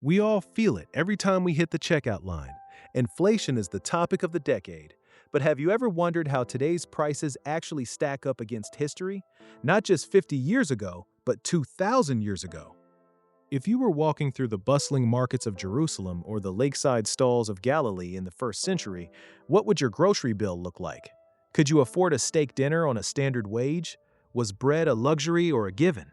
We all feel it every time we hit the checkout line. Inflation is the topic of the decade. But have you ever wondered how today's prices actually stack up against history? Not just 50 years ago, but 2,000 years ago. If you were walking through the bustling markets of Jerusalem or the lakeside stalls of Galilee in the first century, what would your grocery bill look like? Could you afford a steak dinner on a standard wage? Was bread a luxury or a given?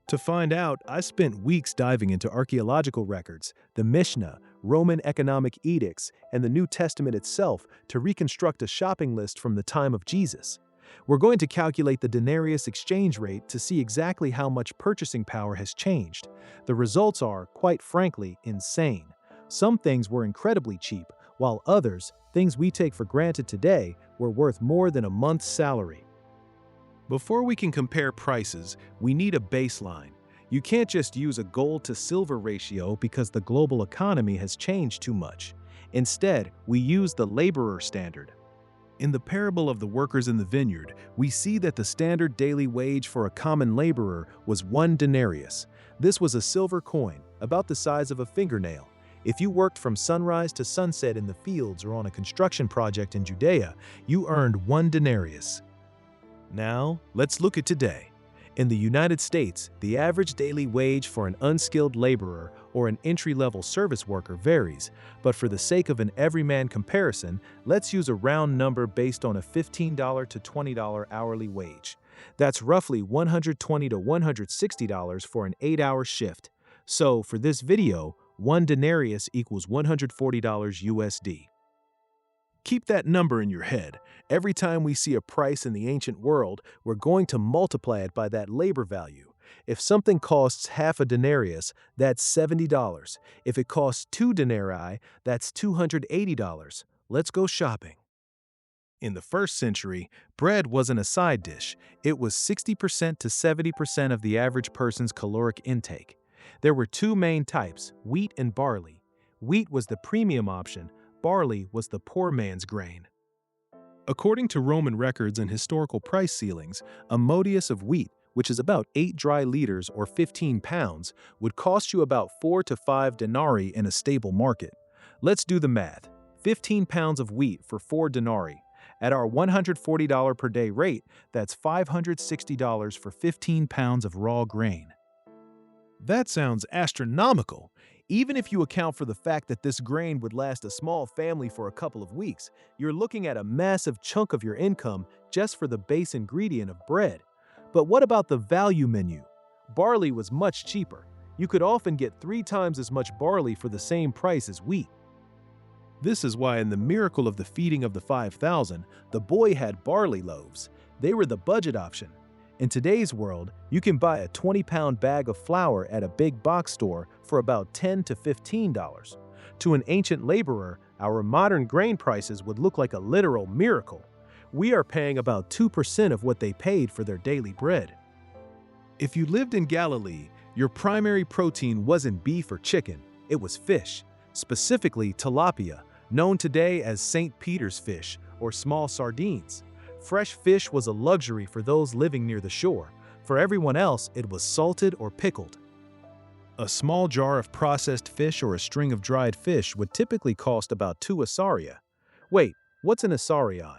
To find out, I spent weeks diving into archaeological records, the Mishnah, Roman economic edicts, and the New Testament itself to reconstruct a shopping list from the time of Jesus. We're going to calculate the denarius exchange rate to see exactly how much purchasing power has changed. The results are, quite frankly, insane. Some things were incredibly cheap, while others, things we take for granted today, were worth more than a month's salary. Before we can compare prices, we need a baseline. You can't just use a gold to silver ratio because the global economy has changed too much. Instead, we use the laborer standard. In the parable of the workers in the vineyard, we see that the standard daily wage for a common laborer was 1 denarius. This was a silver coin, about the size of a fingernail. If you worked from sunrise to sunset in the fields or on a construction project in Judea, you earned 1 denarius. Now, let's look at today. In the United States, the average daily wage for an unskilled laborer or an entry-level service worker varies, but for the sake of an everyman comparison, let's use a round number based on a $15 to $20 hourly wage. That's roughly $120 to $160 for an 8-hour shift. So, for this video, 1 denarius equals $140 USD. Keep that number in your head. Every time we see a price in the ancient world, we're going to multiply it by that labor value. If something costs half a denarius, that's $70. If it costs 2 denarii, that's $280. Let's go shopping. In the first century, bread wasn't a side dish. It was 60% to 70% of the average person's caloric intake. There were 2 main types, wheat and barley. Wheat was the premium option. Barley was the poor man's grain. According to Roman records and historical price ceilings, a modius of wheat, which is about 8 dry liters or 15 pounds, would cost you about 4 to 5 denarii in a stable market. Let's do the math. 15 pounds of wheat for 4 denarii. At our $140 per day rate, that's $560 for 15 pounds of raw grain. That sounds astronomical. Even if you account for the fact that this grain would last a small family for a couple of weeks, you're looking at a massive chunk of your income just for the base ingredient of bread. But what about the value menu? Barley was much cheaper. You could often get 3 times as much barley for the same price as wheat. This is why in the miracle of the feeding of the 5,000, the boy had barley loaves. They were the budget option. In today's world, you can buy a 20-pound bag of flour at a big box store for about $10 to $15. To an ancient laborer, our modern grain prices would look like a literal miracle. We are paying about 2% of what they paid for their daily bread. If you lived in Galilee, your primary protein wasn't beef or chicken, it was fish, specifically tilapia, known today as St. Peter's fish or small sardines. Fresh fish was a luxury for those living near the shore. For everyone else, it was salted or pickled. A small jar of processed fish or a string of dried fish would typically cost about 2 asaria. Wait, what's an asarion?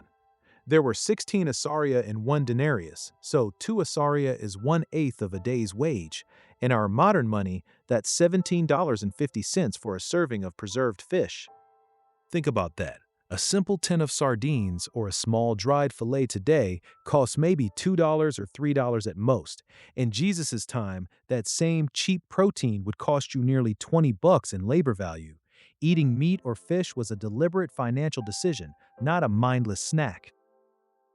There were 16 asaria in 1 denarius, so 2 asaria is 1/8 of a day's wage. In our modern money, that's $17.50 for a serving of preserved fish. Think about that. A simple tin of sardines or a small dried fillet today costs maybe $2 or $3 at most. In Jesus' time, that same cheap protein would cost you nearly $20 in labor value. Eating meat or fish was a deliberate financial decision, not a mindless snack.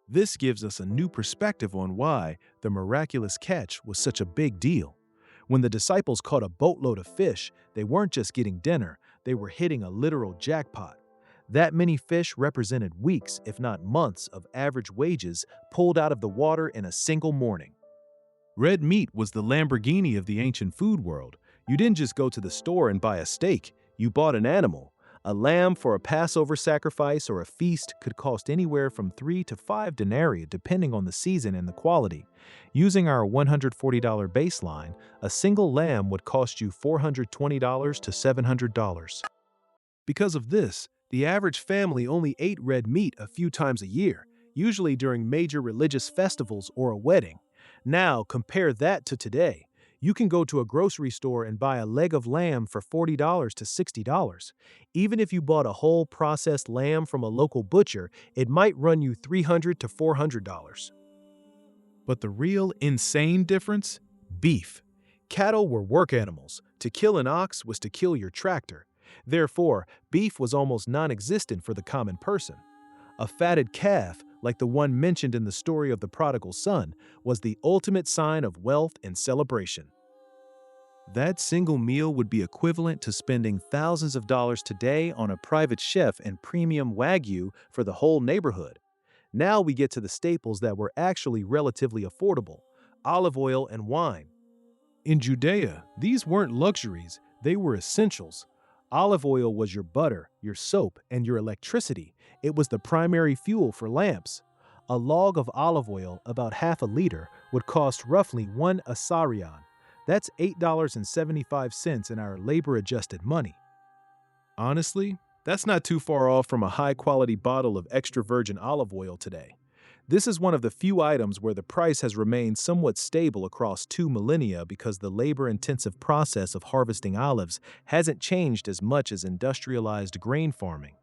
This gives us a new perspective on why the miraculous catch was such a big deal. When the disciples caught a boatload of fish, they weren't just getting dinner, they were hitting a literal jackpot. That many fish represented weeks, if not months, of average wages pulled out of the water in a single morning. Red meat was the Lamborghini of the ancient food world. You didn't just go to the store and buy a steak, you bought an animal. A lamb for a Passover sacrifice or a feast could cost anywhere from 3 to 5 denarii depending on the season and the quality. Using our $140 baseline, a single lamb would cost you $420 to $700. Because of this, the average family only ate red meat a few times a year, usually during major religious festivals or a wedding. Now, compare that to today. You can go to a grocery store and buy a leg of lamb for $40 to $60. Even if you bought a whole processed lamb from a local butcher, it might run you $300 to $400. But the real insane difference? Beef. Cattle were work animals. To kill an ox was to kill your tractor. Therefore, beef was almost non-existent for the common person. A fatted calf, like the one mentioned in the story of the prodigal son, was the ultimate sign of wealth and celebration. That single meal would be equivalent to spending thousands of dollars today on a private chef and premium Wagyu for the whole neighborhood. Now we get to the staples that were actually relatively affordable: olive oil and wine. In Judea, these weren't luxuries, they were essentials. Olive oil was your butter, your soap, and your electricity. It was the primary fuel for lamps. A log of olive oil, about half a liter, would cost roughly 1 asarion. That's $8.75 in our labor-adjusted money. Honestly, that's not too far off from a high-quality bottle of extra virgin olive oil today. This is one of the few items where the price has remained somewhat stable across 2 millennia because the labor-intensive process of harvesting olives hasn't changed as much as industrialized grain farming.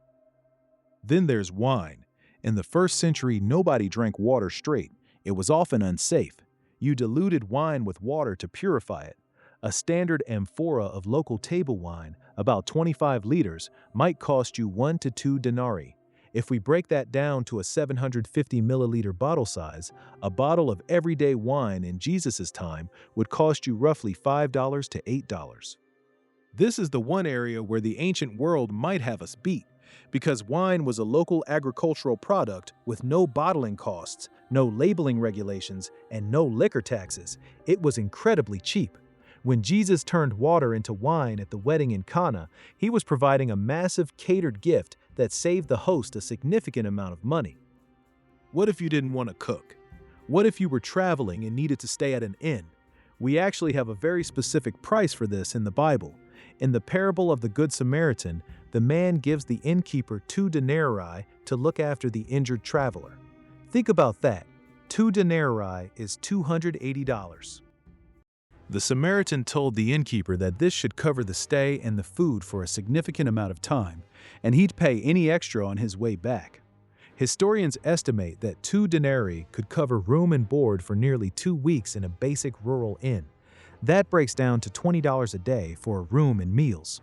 Then there's wine. In the first century, nobody drank water straight. It was often unsafe. You diluted wine with water to purify it. A standard amphora of local table wine, about 25 liters, might cost you 1 to 2 denarii. If we break that down to a 750 milliliter bottle size, a bottle of everyday wine in Jesus' time would cost you roughly $5 to $8. This is the one area where the ancient world might have us beat. Because wine was a local agricultural product with no bottling costs, no labeling regulations, and no liquor taxes, it was incredibly cheap. When Jesus turned water into wine at the wedding in Cana, he was providing a massive catered gift that saved the host a significant amount of money. What if you didn't want to cook? What if you were traveling and needed to stay at an inn? We actually have a very specific price for this in the Bible. In the parable of the Good Samaritan, the man gives the innkeeper 2 denarii to look after the injured traveler. Think about that. 2 denarii is $280. The Samaritan told the innkeeper that this should cover the stay and the food for a significant amount of time, and he'd pay any extra on his way back. Historians estimate that 2 denarii could cover room and board for nearly 2 weeks in a basic rural inn. That breaks down to $20 a day for a room and meals.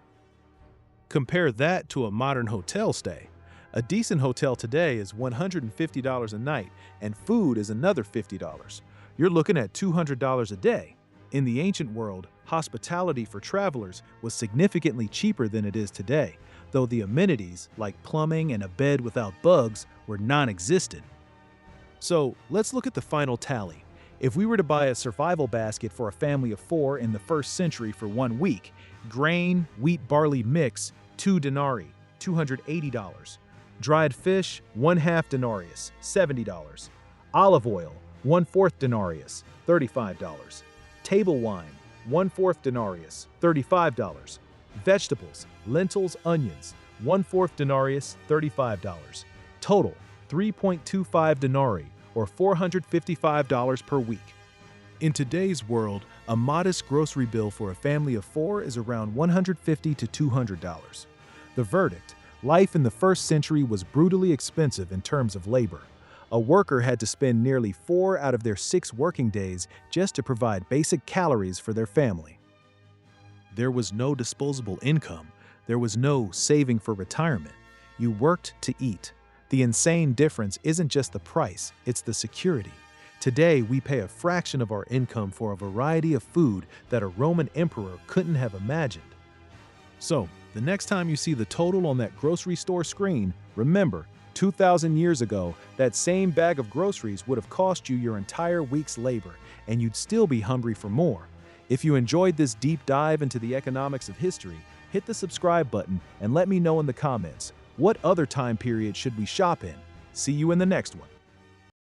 Compare that to a modern hotel stay. A decent hotel today is $150 a night, and food is another $50. You're looking at $200 a day. In the ancient world, hospitality for travelers was significantly cheaper than it is today, though the amenities, like plumbing and a bed without bugs, were non-existent. So, let's look at the final tally. If we were to buy a survival basket for a family of 4 in the 1st century for 1 week, grain, wheat, barley mix, 2 denarii, $280. Dried fish, 1/2 denarius, $70. Olive oil, 1/4 denarius, $35. Table wine, 1/4 denarius, $35. Vegetables, lentils, onions, 1/4 denarius, $35. Total, 3.25 denarii, or $455 per week. In today's world, a modest grocery bill for a family of 4 is around $150 to $200. The verdict: life in the 1st century was brutally expensive in terms of labor. A worker had to spend nearly 4 out of their 6 working days just to provide basic calories for their family. There was no disposable income. There was no saving for retirement. You worked to eat. The insane difference isn't just the price, it's the security. Today, we pay a fraction of our income for a variety of food that a Roman emperor couldn't have imagined. So, the next time you see the total on that grocery store screen, remember, 2,000 years ago, that same bag of groceries would have cost you your entire week's labor, and you'd still be hungry for more. If you enjoyed this deep dive into the economics of history, hit the subscribe button and let me know in the comments, what other time period should we shop in? See you in the next one.